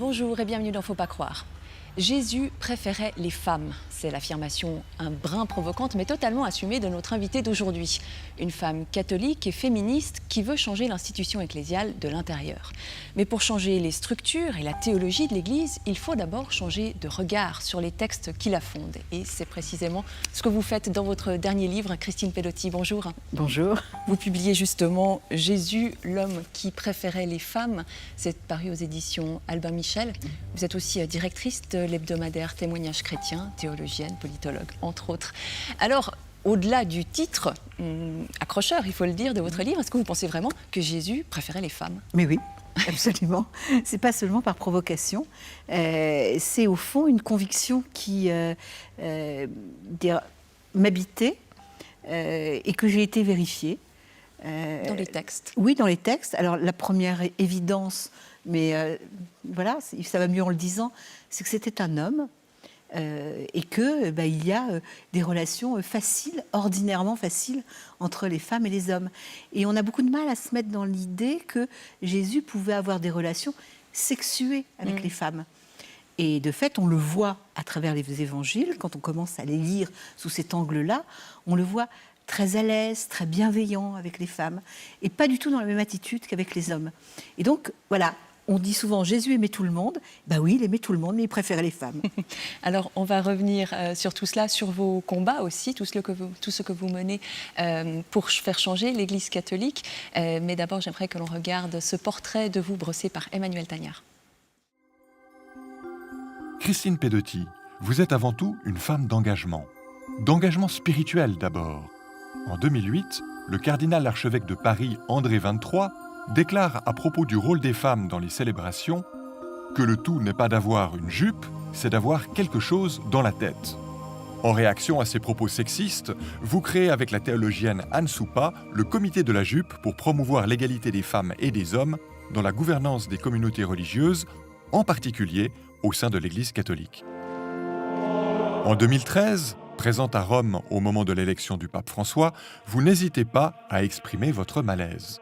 Bonjour et bienvenue dans Faut pas croire. Jésus préférait les femmes. C'est l'affirmation un brin provocante mais totalement assumée de notre invitée d'aujourd'hui. Une femme catholique et féministe qui veut changer l'institution ecclésiale de l'intérieur. Mais pour changer les structures et la théologie de l'Église, il faut d'abord changer de regard sur les textes qui la fondent. Et c'est précisément ce que vous faites dans votre dernier livre, Christine Pedotti. Bonjour. Bonjour. Vous publiez justement Jésus, l'homme qui préférait les femmes. C'est paru aux éditions Albin Michel. Vous êtes aussi directrice de l'hebdomadaire Témoignages chrétiens, théologienne, politologue, entre autres. Alors, au-delà du titre accrocheur, il faut le dire, de votre livre, est-ce que vous pensez vraiment que Jésus préférait les femmes ? Mais oui, absolument. C'est pas seulement par provocation. C'est au fond une conviction qui m'habitait et que j'ai été vérifiée. Dans les textes ? Oui, dans les textes. Alors, la première évidence, mais voilà, ça va mieux en le disant, c'est que c'était un homme et qu'il y a des relations faciles, ordinairement faciles, entre les femmes et les hommes. Et on a beaucoup de mal à se mettre dans l'idée que Jésus pouvait avoir des relations sexuées avec les femmes. Et de fait, on le voit à travers les évangiles, quand on commence à les lire sous cet angle-là, on le voit très à l'aise, très bienveillant avec les femmes, et pas du tout dans la même attitude qu'avec les hommes. Et donc, voilà, on dit souvent Jésus aimait tout le monde. Ben oui, il aimait tout le monde, mais il préférait les femmes. Alors, on va revenir sur tout cela, sur vos combats aussi, tout ce que vous menez pour faire changer l'Église catholique. Mais d'abord, j'aimerais que l'on regarde ce portrait de vous brossé par Emmanuel Tagnard. Christine Pedotti, vous êtes avant tout une femme d'engagement spirituel d'abord. En 2008, le cardinal archevêque de Paris, André XXIII, déclare à propos du rôle des femmes dans les célébrations que le tout n'est pas d'avoir une jupe, c'est d'avoir quelque chose dans la tête. En réaction à ces propos sexistes, vous créez avec la théologienne Anne Soupa le comité de la jupe pour promouvoir l'égalité des femmes et des hommes dans la gouvernance des communautés religieuses, en particulier au sein de l'Église catholique. En 2013, présente à Rome au moment de l'élection du pape François, vous n'hésitez pas à exprimer votre malaise.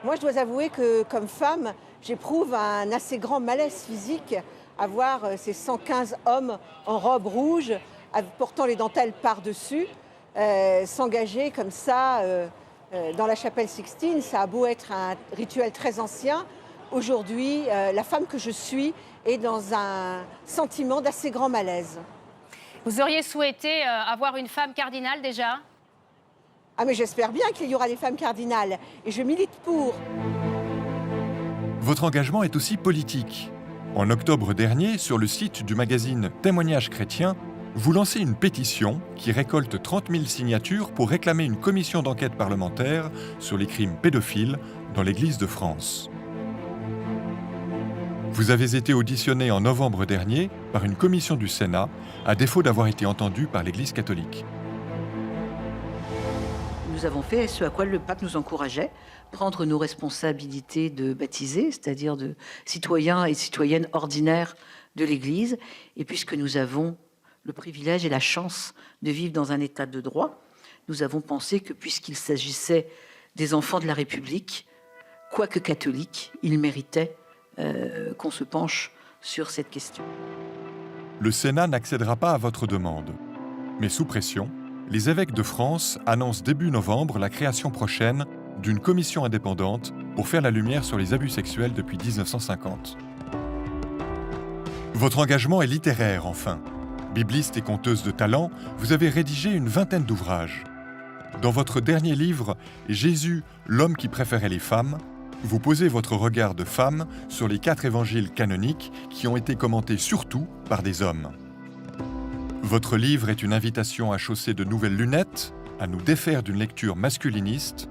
Moi, je dois avouer que, comme femme, j'éprouve un assez grand malaise physique à voir ces 115 hommes en robe rouge, portant les dentelles par-dessus, s'engager comme ça dans la chapelle Sixtine. Ça a beau être un rituel très ancien. Aujourd'hui, la femme que je suis est dans un sentiment d'assez grand malaise. Vous auriez souhaité avoir une femme cardinale déjà ? Ah mais j'espère bien qu'il y aura des femmes cardinales et je milite pour. Votre engagement est aussi politique. En octobre dernier, sur le site du magazine Témoignages chrétiens, vous lancez une pétition qui récolte 30 000 signatures pour réclamer une commission d'enquête parlementaire sur les crimes pédophiles dans l'Église de France. Vous avez été auditionné en novembre dernier par une commission du Sénat, à défaut d'avoir été entendu par l'Église catholique. Nous avons fait ce à quoi le pape nous encourageait, prendre nos responsabilités de baptisés, c'est-à-dire de citoyens et citoyennes ordinaires de l'Église. Et puisque nous avons le privilège et la chance de vivre dans un état de droit, nous avons pensé que puisqu'il s'agissait des enfants de la République, quoique catholiques, ils méritaient qu'on se penche sur cette question. Le Sénat n'accédera pas à votre demande, mais sous pression, les évêques de France annoncent début novembre la création prochaine d'une commission indépendante pour faire la lumière sur les abus sexuels depuis 1950. Votre engagement est littéraire, enfin. Bibliste et conteuse de talent, vous avez rédigé une vingtaine d'ouvrages. Dans votre dernier livre, Jésus, l'homme qui préférait les femmes, vous posez votre regard de femme sur les 4 évangiles canoniques qui ont été commentés surtout par des hommes. Votre livre est une invitation à chausser de nouvelles lunettes, à nous défaire d'une lecture masculiniste,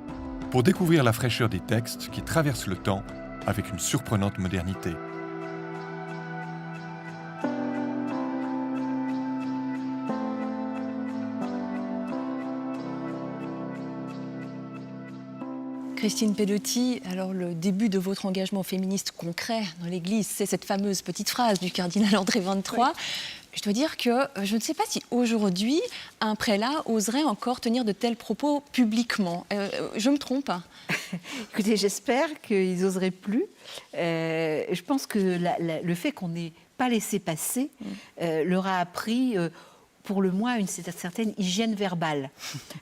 pour découvrir la fraîcheur des textes qui traversent le temps avec une surprenante modernité. Christine Pedotti, alors le début de votre engagement féministe concret dans l'Église, c'est cette fameuse petite phrase du cardinal André XXIII. Oui. Je dois dire que je ne sais pas si aujourd'hui un prélat oserait encore tenir de tels propos publiquement. Je me trompe? Écoutez, j'espère qu'ils n'oseraient plus. Je pense que le fait qu'on n'ait pas laissé passer leur a appris pour le moins une certaine hygiène verbale.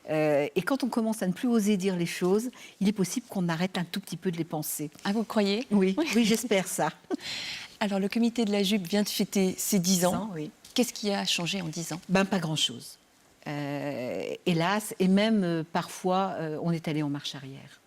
Et quand on commence à ne plus oser dire les choses, il est possible qu'on arrête un tout petit peu de les penser. Ah, vous croyez? Oui, oui, j'espère ça. Alors, le comité de la jupe vient de fêter ses 10 ans. Oui. Qu'est-ce qui a changé en 10 ans? Ben, pas grand-chose. Hélas, et même parfois, on est allé en marche arrière.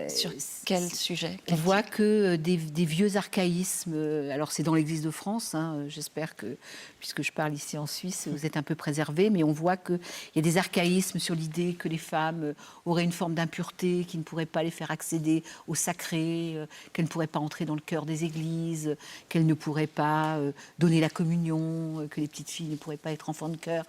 Sur quel sujet? On voit que des vieux archaïsmes, alors c'est dans l'Église de France, hein, j'espère que, puisque je parle ici en Suisse, vous êtes un peu préservés, mais on voit qu'il y a des archaïsmes sur l'idée que les femmes auraient une forme d'impureté, qui ne pourrait pas les faire accéder au sacré, qu'elles ne pourraient pas entrer dans le cœur des églises, qu'elles ne pourraient pas donner la communion, que les petites filles ne pourraient pas être enfants de cœur.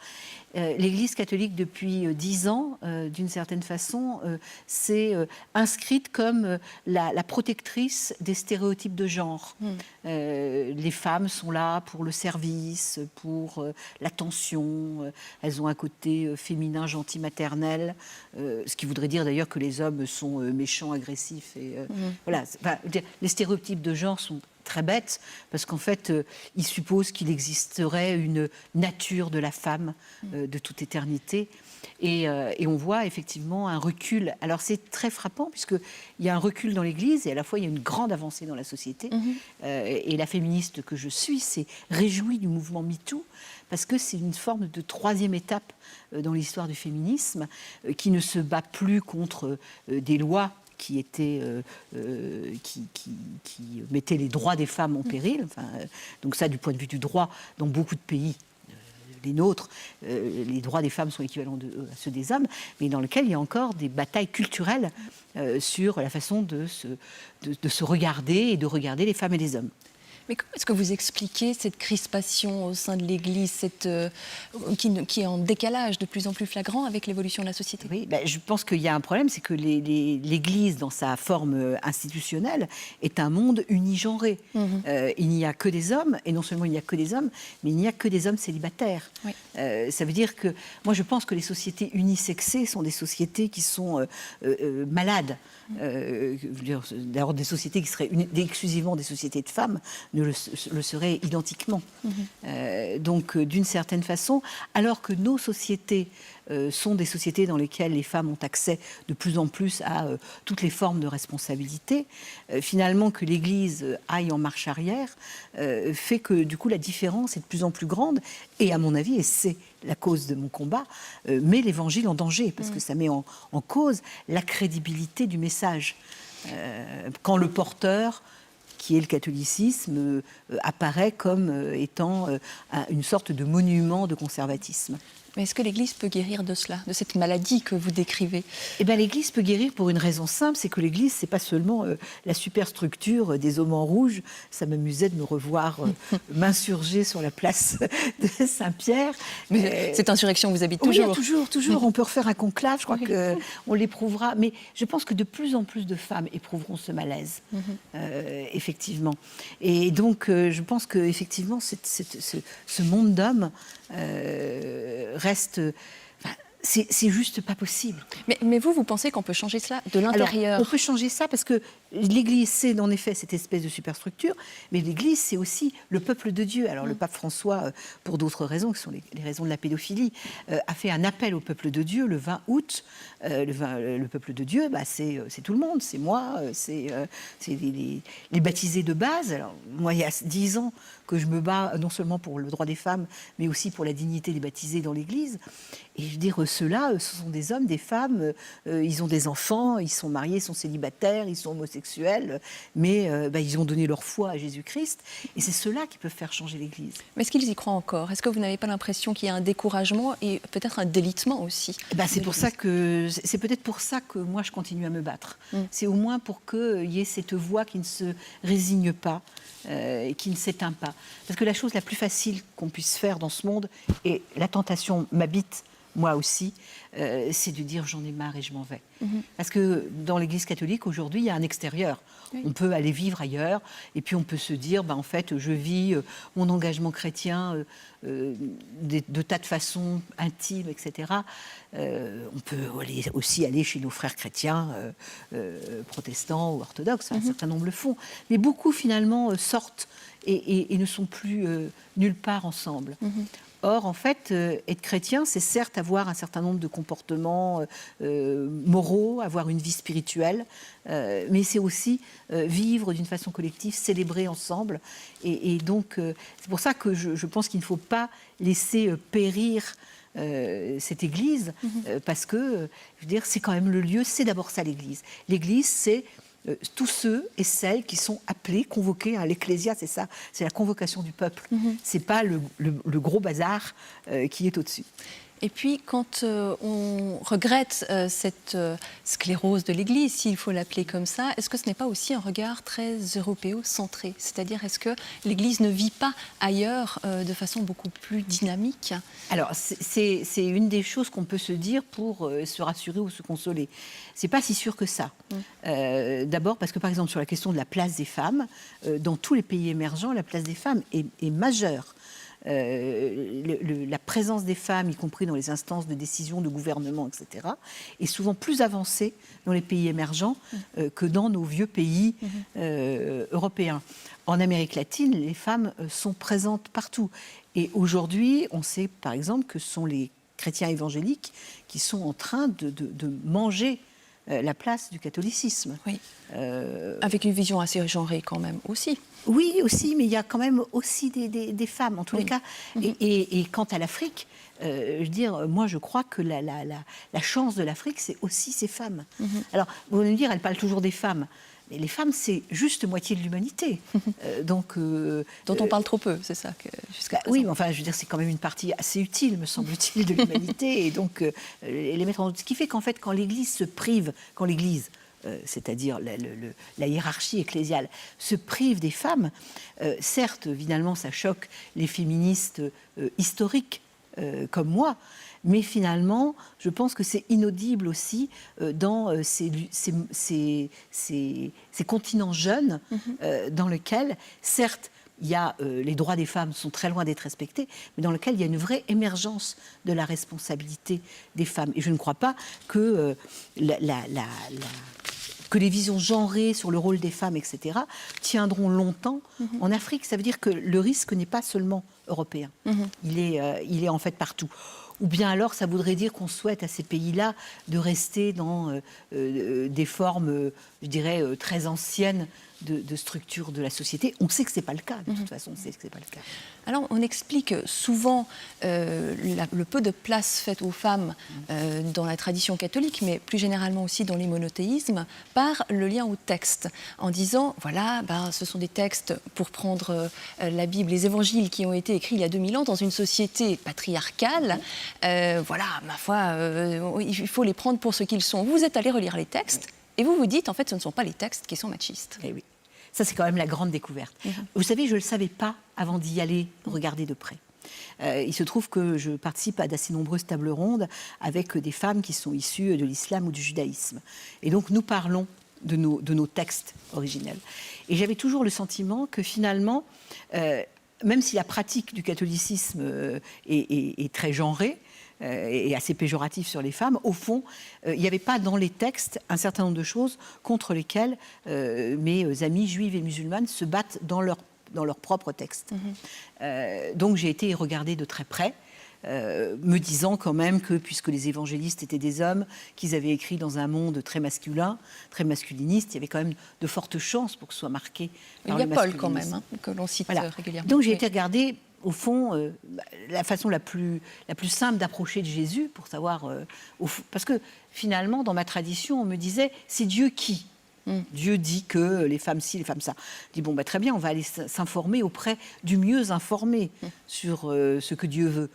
L'Église catholique, depuis 10 ans, d'une certaine façon, s'est inscrite comme la protectrice des stéréotypes de genre. Les femmes sont là pour le service, pour l'attention. Elles ont un côté féminin, gentil, maternel, ce qui voudrait dire d'ailleurs que les hommes sont méchants, agressifs. Et, voilà. Enfin, les stéréotypes de genre sont très bêtes, parce qu'en fait, ils supposent qu'il existerait une nature de la femme de toute éternité. Et on voit effectivement un recul. Alors c'est très frappant, puisqu'il y a un recul dans l'Église, et à la fois il y a une grande avancée dans la société. Et la féministe que je suis s'est réjouie du mouvement MeToo, parce que c'est une forme de troisième étape dans l'histoire du féminisme, qui ne se bat plus contre des lois qui mettaient les droits des femmes en péril. Enfin, donc ça, du point de vue du droit, dans beaucoup de pays, les nôtres, les droits des femmes sont équivalents à ceux des hommes, mais dans lequel il y a encore des batailles culturelles sur la façon de se regarder et de regarder les femmes et les hommes. Mais comment est-ce que vous expliquez cette crispation au sein de l'Église, qui est en décalage de plus en plus flagrant avec l'évolution de la société? Oui, je pense qu'il y a un problème, c'est que l'Église, dans sa forme institutionnelle, est un monde unigenré. Il n'y a que des hommes, et non seulement il n'y a que des hommes, mais il n'y a que des hommes célibataires. Oui. Ça veut dire que, moi je pense que les sociétés unisexées sont des sociétés qui sont malades. D'ailleurs, des sociétés qui seraient exclusivement des sociétés de femmes ne le seraient identiquement. Donc, d'une certaine façon, alors que nos sociétés sont des sociétés dans lesquelles les femmes ont accès de plus en plus à toutes les formes de responsabilité, finalement, que l'Église aille en marche arrière fait que, du coup, la différence est de plus en plus grande. Et à mon avis, et c'est la cause de mon combat, met l'Évangile en danger, parce que ça met en cause la crédibilité du message. Quand le porteur, qui est le catholicisme, apparaît comme étant une sorte de monument de conservatisme. Mais est-ce que l'Église peut guérir de cela, de cette maladie que vous décrivez? Eh bien, l'Église peut guérir pour une raison simple, c'est que l'Église, c'est pas seulement la superstructure des hommes en rouge. Ça m'amusait de me revoir m'insurger sur la place de Saint-Pierre. Mais cette insurrection vous habite toujours? Oui, toujours. On peut refaire un conclave, je crois qu'on l'éprouvera. Mais je pense que de plus en plus de femmes éprouveront ce malaise, effectivement. Et donc, je pense qu'effectivement, ce monde d'hommes reste... C'est juste pas possible. Mais vous pensez qu'on peut changer cela de l'intérieur? On peut changer ça parce que l'Église, c'est en effet cette espèce de superstructure, mais l'Église, c'est aussi le peuple de Dieu. Alors le pape François, pour d'autres raisons, qui sont les raisons de la pédophilie, a fait un appel au peuple de Dieu le 20 août. Le peuple de Dieu, c'est tout le monde, c'est moi, c'est les baptisés de base. Alors, moi, il y a 10 ans que je me bats non seulement pour le droit des femmes, mais aussi pour la dignité des baptisés dans l'Église. Et je veux dire, ceux-là, ce sont des hommes, des femmes, ils ont des enfants, ils sont mariés, ils sont célibataires, ils sont homosexuels, mais ils ont donné leur foi à Jésus-Christ. Et c'est ceux-là qui peuvent faire changer l'Église. Mais est-ce qu'ils y croient encore? Est-ce que vous n'avez pas l'impression qu'il y a un découragement et peut-être un délitement aussi? C'est peut-être pour ça que moi, je continue à me battre. C'est au moins pour qu'il y ait cette voix qui ne se résigne pas, et qui ne s'éteint pas. Parce que la chose la plus facile qu'on puisse faire dans ce monde, et la tentation m'habite moi aussi, c'est de dire j'en ai marre et je m'en vais. Parce que dans l'Église catholique, aujourd'hui, il y a un extérieur. Oui. On peut aller vivre ailleurs, et puis on peut se dire, en fait, je vis mon engagement chrétien de tas de façons intimes, etc. On peut aussi aller chez nos frères chrétiens, protestants ou orthodoxes, un certain nombre le font. Mais beaucoup, finalement, sortent et ne sont plus nulle part ensemble. Or, en fait, être chrétien, c'est certes avoir un certain nombre de comportements moraux, avoir une vie spirituelle, mais c'est aussi vivre d'une façon collective, célébrer ensemble. Et donc, c'est pour ça que je pense qu'il ne faut pas laisser périr cette Église, parce que, je veux dire, c'est quand même le lieu, c'est d'abord ça l'Église. L'Église, c'est tous ceux et celles qui sont appelés, convoqués, hein, l'Ecclésia, c'est ça, c'est la convocation du peuple. C'est pas le gros bazar qui est au-dessus. Et puis, quand on regrette cette sclérose de l'Église, s'il faut l'appeler comme ça, est-ce que ce n'est pas aussi un regard très européocentré? C'est-à-dire, est-ce que l'Église ne vit pas ailleurs de façon beaucoup plus dynamique? Alors, c'est une des choses qu'on peut se dire pour se rassurer ou se consoler. C'est pas si sûr que ça. D'abord parce que, par exemple, sur la question de la place des femmes, dans tous les pays émergents, la place des femmes est majeure. La présence des femmes, y compris dans les instances de décision de gouvernement, etc., est souvent plus avancée dans les pays émergents que dans nos vieux pays européens. En Amérique latine, les femmes sont présentes partout. Et aujourd'hui, on sait par exemple que ce sont les chrétiens évangéliques qui sont en train de manger la place du catholicisme. Oui. Avec une vision assez genrée quand même aussi. Oui, aussi, mais il y a quand même aussi des femmes, en tous les cas. Et quant à l'Afrique, je veux dire, moi je crois que la chance de l'Afrique, c'est aussi ces femmes. Alors, vous allez me dire, elle parle toujours des femmes. Mais les femmes, c'est juste moitié de l'humanité. Dont on parle trop peu, c'est ça jusqu'à présent. Oui, mais enfin, je veux dire, c'est quand même une partie assez utile, me semble-t-il, de l'humanité. Et donc, les mettre en doute. Ce qui fait qu'en fait, quand l'Église se prive, quand l'Église, c'est-à-dire la hiérarchie ecclésiale, se prive des femmes, certes, finalement, ça choque les féministes historiques comme moi, mais finalement, je pense que c'est inaudible aussi dans ces continents jeunes dans lesquels, certes, il y a, les droits des femmes sont très loin d'être respectés, mais dans lesquels il y a une vraie émergence de la responsabilité des femmes. Et je ne crois pas que que les visions genrées sur le rôle des femmes, etc., tiendront longtemps en Afrique. Ça veut dire que le risque n'est pas seulement européen. Il est en fait partout. Ou bien alors, ça voudrait dire qu'on souhaite à ces pays-là de rester dans des formes, je dirais, très anciennes de structure de la société. On sait que ce n'est pas le cas, de toute façon, on sait que ce n'est pas le cas. Alors, on explique souvent le peu de place faite aux femmes dans la tradition catholique, mais plus généralement aussi dans les monothéismes, par le lien au texte, en disant, voilà, ce sont des textes, pour prendre la Bible, les évangiles qui ont été écrits il y a 2000 ans dans une société patriarcale, voilà, ma foi, il faut les prendre pour ce qu'ils sont. Vous êtes allé relire les textes, et vous vous dites, en fait, ce ne sont pas les textes qui sont machistes. Eh oui. Ça, c'est quand même la grande découverte. Vous savez, je ne le savais pas avant d'y aller regarder de près. Il se trouve que je participe à d'assez nombreuses tables rondes avec des femmes qui sont issues de l'islam ou du judaïsme. Et donc, nous parlons de nos textes originels. Et j'avais toujours le sentiment que finalement, même si la pratique du catholicisme est très genrée, et assez péjoratif sur les femmes, au fond, il n'y avait pas dans les textes un certain nombre de choses contre lesquelles mes amies juives et musulmanes se battent dans leur propre texte. Donc j'ai été regarder de très près, me disant quand même que, puisque les évangélistes étaient des hommes, qu'ils avaient écrit dans un monde très masculin, très masculiniste, il y avait quand même de fortes chances pour que ce soit marqué par le masculinisme. Il y a Paul quand même, que l'on cite régulièrement. Donc j'ai été regarder au fond, la façon la plus simple d'approcher de Jésus, pour savoir... parce que, finalement, dans ma tradition, on me disait, c'est Dieu qui Dieu dit que les femmes ci, les femmes ça. Je dis, bon, très bien, on va aller s'informer auprès du mieux informé sur ce que Dieu veut.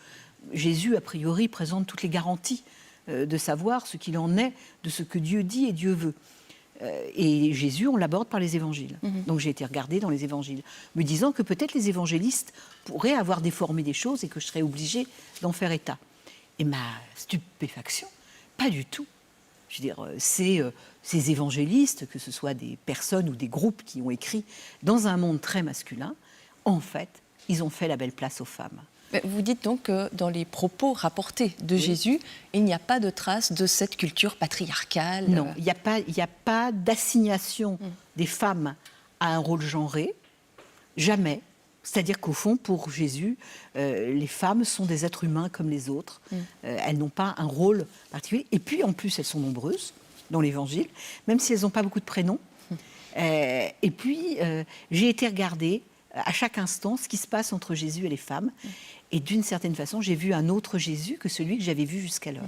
Jésus, a priori, présente toutes les garanties de savoir ce qu'il en est de ce que Dieu dit et Dieu veut. Et Jésus, on l'aborde par les évangiles. Donc j'ai été regarder dans les évangiles, me disant que peut-être les évangélistes pourraient avoir déformé des choses et que je serais obligée d'en faire état. Et ma stupéfaction, pas du tout. Je veux dire, ces évangélistes, que ce soit des personnes ou des groupes qui ont écrit dans un monde très masculin, en fait, ils ont fait la belle place aux femmes. Mais vous dites donc que dans les propos rapportés de Jésus, il n'y a pas de trace de cette culture patriarcale. Non, il n'y a pas d'assignation des femmes à un rôle genré, jamais. C'est-à-dire qu'au fond, pour Jésus, les femmes sont des êtres humains comme les autres. Elles n'ont pas un rôle particulier. Et puis, en plus, elles sont nombreuses dans l'Évangile, même si elles n'ont pas beaucoup de prénoms. Et puis, j'ai été regarder à chaque instant ce qui se passe entre Jésus et les femmes. Et d'une certaine façon, j'ai vu un autre Jésus que celui que j'avais vu jusqu'alors.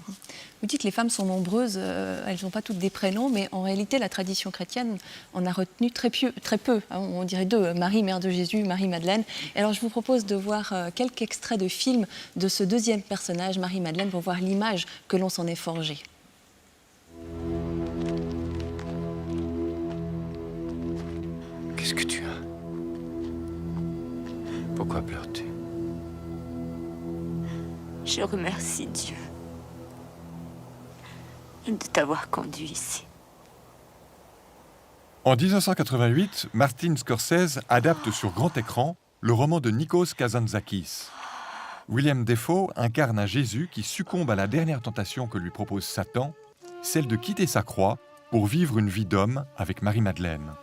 Vous dites que les femmes sont nombreuses, elles n'ont pas toutes des prénoms, mais en réalité, la tradition chrétienne en a retenu très peu. On dirait deux, Marie, mère de Jésus, Marie-Madeleine. Et alors, je vous propose de voir quelques extraits de films de ce deuxième personnage, Marie-Madeleine, pour voir l'image que l'on s'en est forgée. Qu'est-ce que tu as? Pourquoi pleures-tu? Je remercie Dieu de t'avoir conduit ici. En 1988, Martin Scorsese adapte sur grand écran le roman de Nikos Kazantzakis. William Dafoe incarne un Jésus qui succombe à la dernière tentation que lui propose Satan, celle de quitter sa croix pour vivre une vie d'homme avec Marie-Madeleine.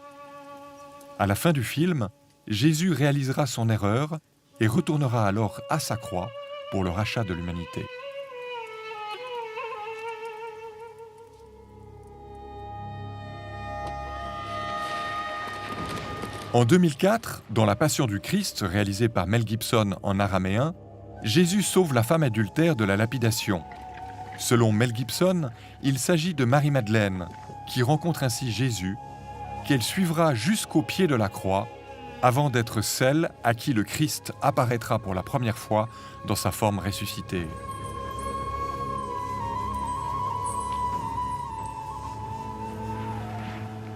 À la fin du film, Jésus réalisera son erreur et retournera alors à sa croix pour le rachat de l'humanité. En 2004, dans La Passion du Christ, réalisée par Mel Gibson en araméen, Jésus sauve la femme adultère de la lapidation. Selon Mel Gibson, il s'agit de Marie-Madeleine, qui rencontre ainsi Jésus, qu'elle suivra jusqu'au pied de la croix, avant d'être celle à qui le Christ apparaîtra pour la première fois dans sa forme ressuscitée.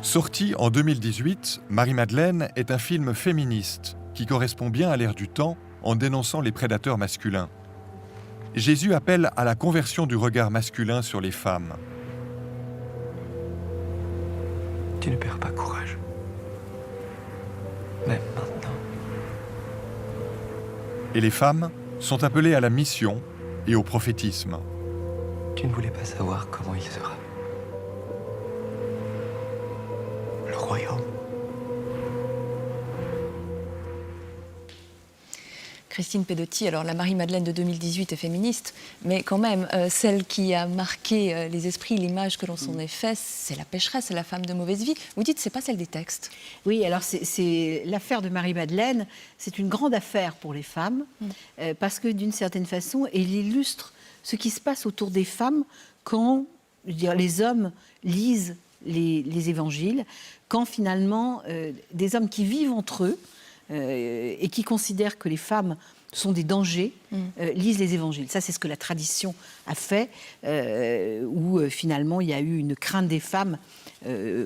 Sorti en 2018, Marie-Madeleine est un film féministe qui correspond bien à l'ère du temps en dénonçant les prédateurs masculins. Jésus appelle à la conversion du regard masculin sur les femmes. Tu ne perds pas courage. Même maintenant. Et les femmes sont appelées à la mission et au prophétisme. Tu ne voulais pas savoir comment il sera. Le royaume. Christine Pedotti, alors la Marie-Madeleine de 2018 est féministe, mais quand même, celle qui a marqué les esprits, l'image que l'on s'en est fait, c'est la pécheresse, c'est la femme de mauvaise vie. Vous dites, c'est pas celle des textes. Oui, alors c'est l'affaire de Marie-Madeleine, c'est une grande affaire pour les femmes, parce que d'une certaine façon, elle illustre ce qui se passe autour des femmes quand, je veux dire, les hommes lisent les évangiles, quand finalement des hommes qui vivent entre eux, et qui considèrent que les femmes sont des dangers, lisent les évangiles. Ça, c'est ce que la tradition a fait, où finalement il y a eu une crainte des femmes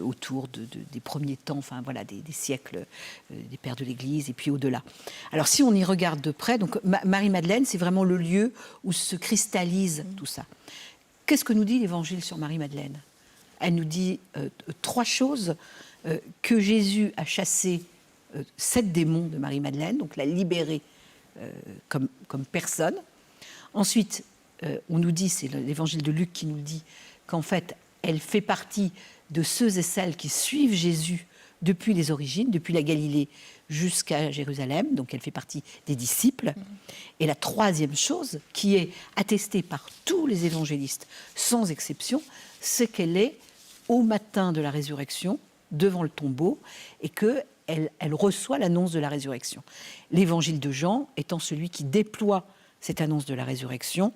autour des premiers temps, enfin voilà, des siècles des pères de l'Église et puis au-delà. Alors si on y regarde de près, donc Marie-Madeleine, c'est vraiment le lieu où se cristallise tout ça. Qu'est-ce que nous dit l'Évangile sur Marie-Madeleine? Elle nous dit 3 choses: que Jésus a chassé 7 démons de Marie-Madeleine, donc l'a libérée comme personne. Ensuite, on nous dit, c'est l'évangile de Luc qui nous le dit, qu'en fait, elle fait partie de ceux et celles qui suivent Jésus depuis les origines, depuis la Galilée jusqu'à Jérusalem, donc elle fait partie des disciples. Et la 3e chose, qui est attestée par tous les évangélistes, sans exception, c'est qu'elle est au matin de la résurrection, devant le tombeau, et qu'elle reçoit l'annonce de la résurrection. L'évangile de Jean étant celui qui déploie cette annonce de la résurrection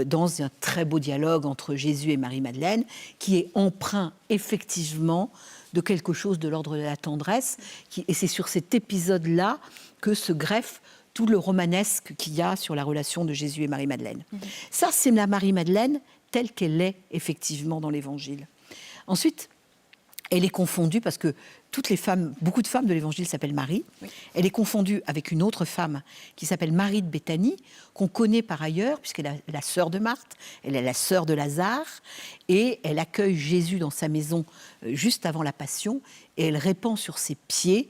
dans un très beau dialogue entre Jésus et Marie-Madeleine, qui est empreint effectivement de quelque chose de l'ordre de la tendresse. Et c'est sur cet épisode-là que se greffe tout le romanesque qu'il y a sur la relation de Jésus et Marie-Madeleine. Ça, c'est la Marie-Madeleine telle qu'elle est effectivement dans l'Évangile. Ensuite, elle est confondue parce que toutes les femmes, beaucoup de femmes de l'Évangile s'appellent Marie. Oui. Elle est confondue avec une autre femme qui s'appelle Marie de Béthanie, qu'on connaît par ailleurs, puisqu'elle est la sœur de Marthe, elle est la sœur de Lazare, et elle accueille Jésus dans sa maison juste avant la Passion, et elle répand sur ses pieds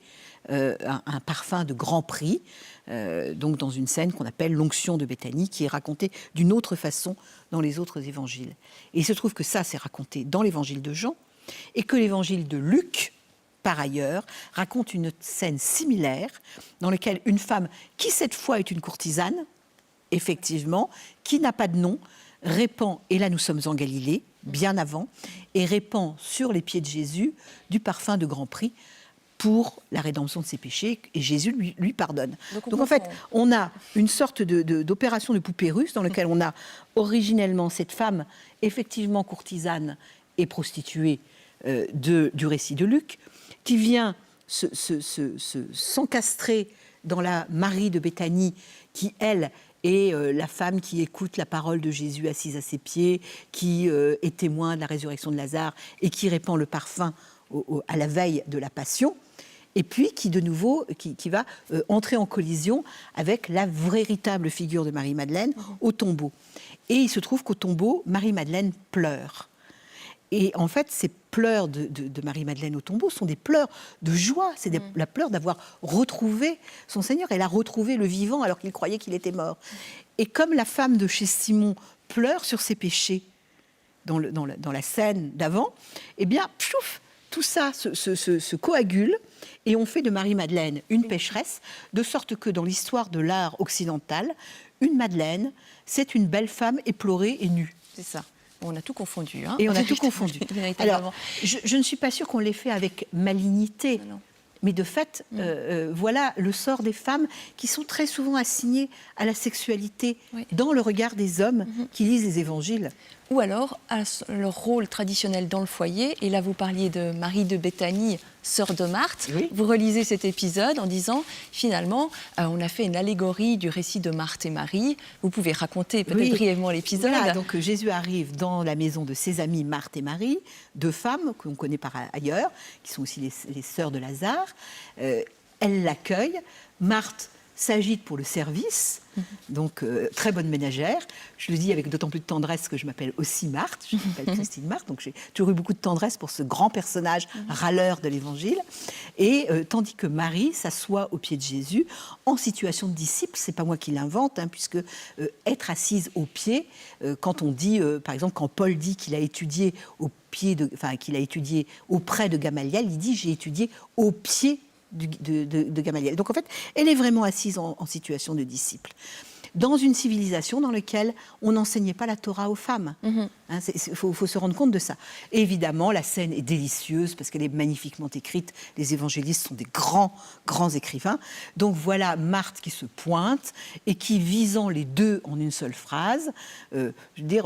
un parfum de grand prix, donc dans une scène qu'on appelle l'onction de Béthanie, qui est racontée d'une autre façon dans les autres évangiles. Et il se trouve que ça, c'est raconté dans l'évangile de Jean, et que l'évangile de Luc, par ailleurs, raconte une scène similaire dans laquelle une femme, qui cette fois est une courtisane, effectivement, qui n'a pas de nom, répand, et là nous sommes en Galilée, bien avant, et répand sur les pieds de Jésus du parfum de grand prix pour la rédemption de ses péchés, et Jésus lui pardonne. Donc en fait, on a une sorte d'opération de poupée russe dans laquelle on a originellement cette femme, effectivement courtisane et prostituée du récit de Luc, qui vient s'encastrer dans la Marie de Béthanie, qui, elle, est la femme qui écoute la parole de Jésus assise à ses pieds, qui est témoin de la résurrection de Lazare et qui répand le parfum à la veille de la Passion, et puis qui, de nouveau, qui va entrer en collision avec la véritable figure de Marie-Madeleine au tombeau. Et il se trouve qu'au tombeau, Marie-Madeleine pleure. Et en fait, ces pleurs de Marie-Madeleine au tombeau sont des pleurs de joie. C'est la pleur d'avoir retrouvé son Seigneur. Elle a retrouvé le vivant alors qu'il croyait qu'il était mort. Et comme la femme de chez Simon pleure sur ses péchés dans la scène d'avant, eh bien, piouf, tout ça se coagule et on fait de Marie-Madeleine une pécheresse, de sorte que dans l'histoire de l'art occidental, une Madeleine, c'est une belle femme éplorée et nue. C'est ça. On a tout confondu. Hein. Et on a tout confondu. Alors, je ne suis pas sûre qu'on l'ait fait avec malignité. Non. Mais de fait, voilà le sort des femmes qui sont très souvent assignées à la sexualité dans le regard des hommes qui lisent les évangiles. Ou alors à leur rôle traditionnel dans le foyer. Et là, vous parliez de Marie de Béthanie, sœur de Marthe. Oui. Vous relisez cet épisode en disant, finalement, on a fait une allégorie du récit de Marthe et Marie. Vous pouvez raconter peut-être brièvement l'épisode. Voilà, donc Jésus arrive dans la maison de ses amies Marthe et Marie, deux femmes que l'on connaît par ailleurs, qui sont aussi les sœurs de Lazare. Elle l'accueille. Marthe s'agite pour le service, donc très bonne ménagère. Je le dis avec d'autant plus de tendresse que je m'appelle aussi Marthe, je m'appelle Christine Marthe, donc j'ai toujours eu beaucoup de tendresse pour ce grand personnage râleur de l'Évangile. Et tandis que Marie s'assoit aux pieds de Jésus en situation de disciple, c'est pas moi qui l'invente, puisque être assise aux pieds, quand on dit, par exemple, quand Paul dit qu'il a étudié qu'il a étudié auprès de Gamaliel, il dit j'ai étudié aux pieds de Gamaliel. Donc en fait, elle est vraiment assise en situation de disciple. Dans une civilisation dans laquelle on n'enseignait pas la Torah aux femmes. Il faut se rendre compte de ça. Et évidemment, la scène est délicieuse parce qu'elle est magnifiquement écrite. Les évangélistes sont des grands écrivains. Donc voilà Marthe qui se pointe et qui, visant les deux en une seule phrase,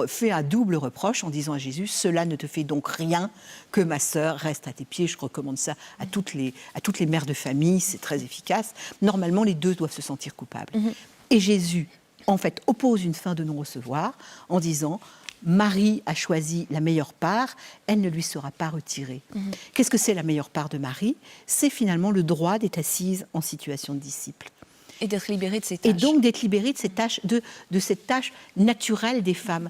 fait un double reproche en disant à Jésus « Cela ne te fait donc rien que ma sœur reste à tes pieds ». Je recommande ça à toutes les mères de famille, c'est très efficace. Normalement, les deux doivent se sentir coupables. Et Jésus, en fait, oppose une fin de non-recevoir en disant « Marie a choisi la meilleure part, elle ne lui sera pas retirée ». Qu'est-ce que c'est la meilleure part de Marie ? C'est finalement le droit d'être assise en situation de disciple. Et d'être libérée de ces tâches. Et donc d'être libérée de cette tâche, de cette tâche naturelle des femmes.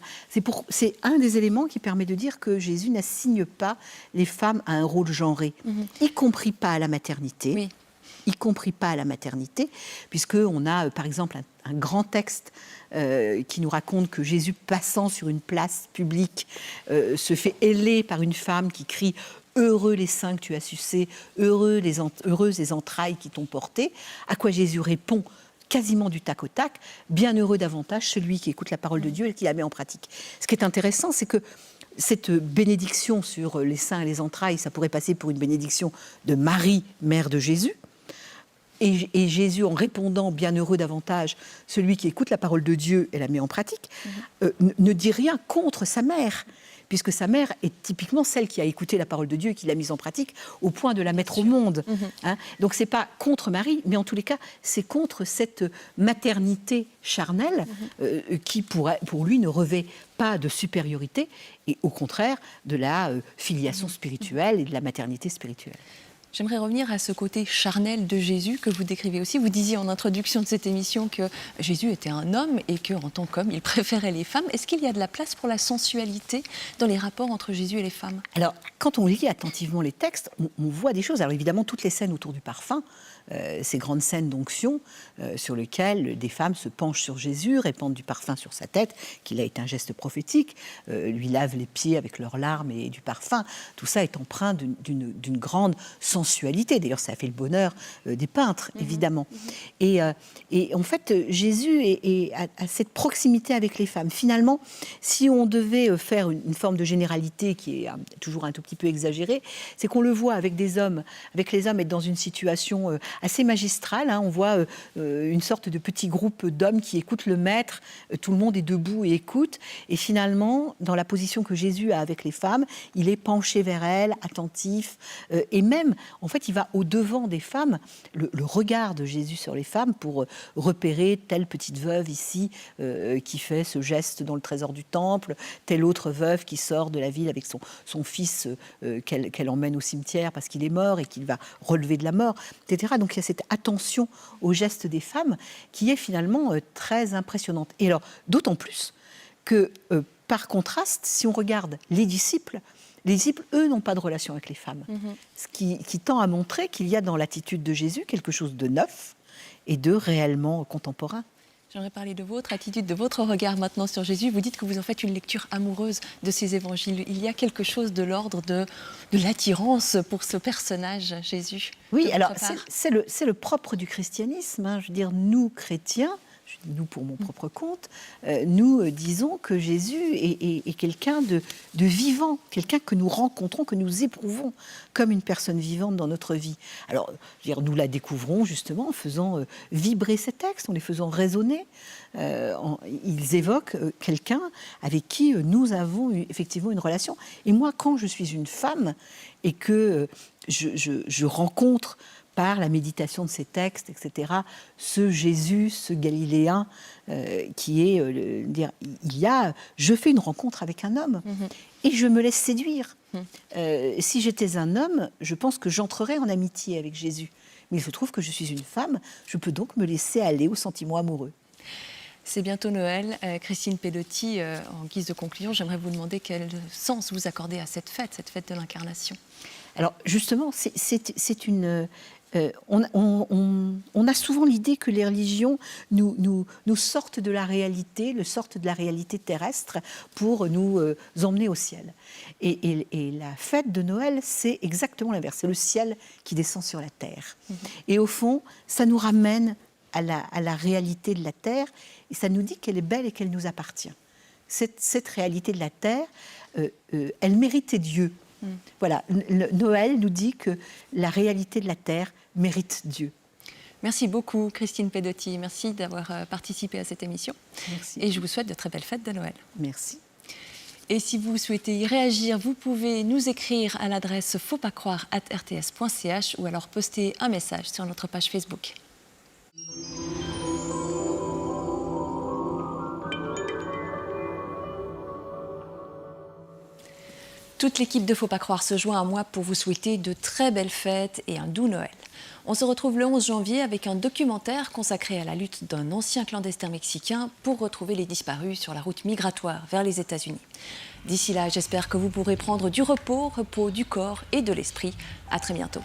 C'est un des éléments qui permet de dire que Jésus n'assigne pas les femmes à un rôle genré, y compris pas à la maternité. Oui. Y compris pas à la maternité, puisqu'on a, par exemple, un grand texte qui nous raconte que Jésus, passant sur une place publique, se fait héler par une femme qui crie « Heureux les seins que tu as sucés, heureuses les entrailles qui t'ont porté », à quoi Jésus répond quasiment du tac au tac « Bienheureux davantage celui qui écoute la parole de Dieu et qui la met en pratique ». Ce qui est intéressant, c'est que cette bénédiction sur les seins et les entrailles, ça pourrait passer pour une bénédiction de Marie, mère de Jésus. Et Jésus, en répondant « bienheureux davantage, celui qui écoute la parole de Dieu et la met en pratique », ne dit rien contre sa mère, puisque sa mère est typiquement celle qui a écouté la parole de Dieu et qui l'a mise en pratique au point de la mettre au monde. Donc ce n'est pas contre Marie, mais en tous les cas, c'est contre cette maternité charnelle qui, pour lui, ne revêt pas de supériorité, et au contraire de la filiation spirituelle et de la maternité spirituelle. J'aimerais revenir à ce côté charnel de Jésus que vous décrivez aussi. Vous disiez en introduction de cette émission que Jésus était un homme et qu'en tant qu'homme, il préférait les femmes. Est-ce qu'il y a de la place pour la sensualité dans les rapports entre Jésus et les femmes? Alors, quand on lit attentivement les textes, on voit des choses. Alors évidemment, toutes les scènes autour du parfum, ces grandes scènes d'onction sur lesquelles des femmes se penchent sur Jésus, répandent du parfum sur sa tête, qu'il a été un geste prophétique, lui lavent les pieds avec leurs larmes et du parfum. Tout ça est empreint d'une grande sensualité. D'ailleurs, ça a fait le bonheur des peintres, évidemment. Et en fait, Jésus a cette proximité avec les femmes. Finalement, si on devait faire une forme de généralité qui est toujours un tout petit peu exagérée, c'est qu'on le voit avec des hommes, avec les hommes être dans une situation assez magistrale. On voit une sorte de petit groupe d'hommes qui écoutent le maître. Tout le monde est debout et écoute. Et finalement, dans la position que Jésus a avec les femmes, il est penché vers elles, attentif. Et même, en fait, il va au-devant des femmes. Le regard de Jésus sur les femmes pour repérer telle petite veuve ici qui fait ce geste dans le trésor du temple, telle autre veuve qui sort de la ville avec son fils qu'elle emmène au cimetière parce qu'il est mort et qu'il va relever de la mort, etc. Donc il y a cette attention aux gestes des femmes qui est finalement très impressionnante. Et alors, d'autant plus que, par contraste, si on regarde les disciples, eux, n'ont pas de relation avec les femmes. Ce qui tend à montrer qu'il y a dans l'attitude de Jésus quelque chose de neuf et de réellement contemporain. J'aimerais parler de votre attitude, de votre regard maintenant sur Jésus. Vous dites que vous en faites une lecture amoureuse de ces évangiles. Il y a quelque chose de l'ordre de l'attirance pour ce personnage, Jésus. Oui, alors c'est le propre du christianisme. Je veux dire, nous, chrétiens, nous pour mon propre compte, nous disons que Jésus est quelqu'un de vivant, quelqu'un que nous rencontrons, que nous éprouvons comme une personne vivante dans notre vie. Alors, je veux dire, nous la découvrons justement en faisant vibrer ces textes, en les faisant résonner. Ils évoquent quelqu'un avec qui nous avons effectivement une relation. Et moi, quand je suis une femme et que je rencontre par la méditation de ces textes, etc., ce Jésus, ce Galiléen, qui est, je fais une rencontre avec un homme et je me laisse séduire. Si j'étais un homme, je pense que j'entrerais en amitié avec Jésus. Mais il se trouve que je suis une femme, je peux donc me laisser aller au sentiment amoureux. C'est bientôt Noël. Christine Pedotti, en guise de conclusion, j'aimerais vous demander quel sens vous accordez à cette fête de l'Incarnation. Alors justement, c'est une... on a souvent l'idée que les religions nous sortent de la réalité, sortent de la réalité terrestre pour nous emmener au ciel. Et la fête de Noël, c'est exactement l'inverse. C'est le ciel qui descend sur la terre. Et au fond, ça nous ramène à la réalité de la terre et ça nous dit qu'elle est belle et qu'elle nous appartient. Cette réalité de la terre, elle méritait Dieu. Voilà, Noël nous dit que la réalité de la terre mérite Dieu. Merci beaucoup Christine Pedotti, merci d'avoir participé à cette émission. Merci. Et je vous souhaite de très belles fêtes de Noël. Merci. Et si vous souhaitez y réagir, vous pouvez nous écrire à l'adresse fautspascroire@rts.ch ou alors poster un message sur notre page Facebook. Toute l'équipe de Faut pas croire se joint à moi pour vous souhaiter de très belles fêtes et un doux Noël. On se retrouve le 11 janvier avec un documentaire consacré à la lutte d'un ancien clandestin mexicain pour retrouver les disparus sur la route migratoire vers les États-Unis. D'ici là, j'espère que vous pourrez prendre du repos du corps et de l'esprit. À très bientôt.